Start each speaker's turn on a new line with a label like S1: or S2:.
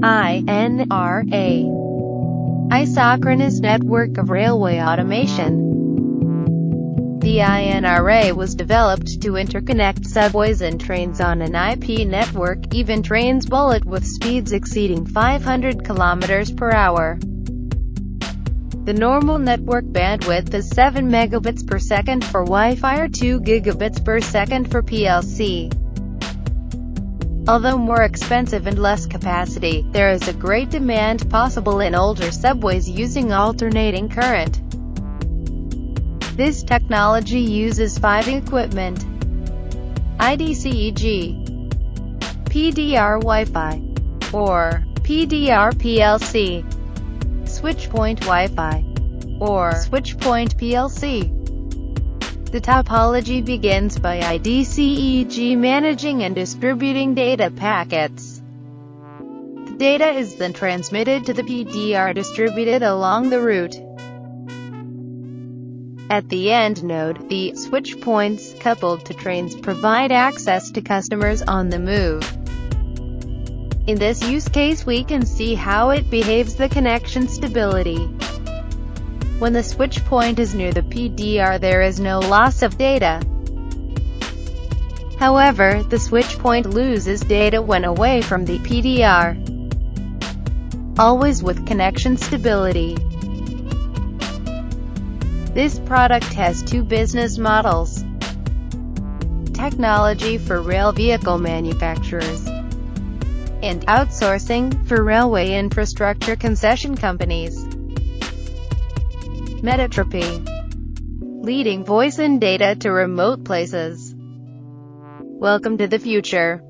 S1: INRA. Isochronous network of railway automation. The INRA was developed to interconnect subways and trains on an IP network, even trains bullet with speeds exceeding 500 km per hour. The normal network bandwidth is 7 megabits per second for Wi-Fi or 2 gigabits per second for PLC. Although more expensive and less capacity, there is a great demand possible in older subways using alternating current. This technology uses 5 equipment: IDCEG, PDR Wi-Fi, or PDR PLC, switchpoint Wi-Fi, or switchpoint PLC. The topology begins by IDCEG managing and distributing data packets. The data is then transmitted to the PDR distributed along the route. At the end node, the switch points, coupled to trains, provide access to customers on the move. In this use case we can see how it behaves: the connection stability. When the switch point is near the PDR there is no loss of data. However, the switch point loses data when away from the PDR. Always with connection stability. This product has 2 business models: technology for rail vehicle manufacturers, and outsourcing for railway infrastructure concession companies. Metatropy. Leading voice and data to remote places. Welcome to the future.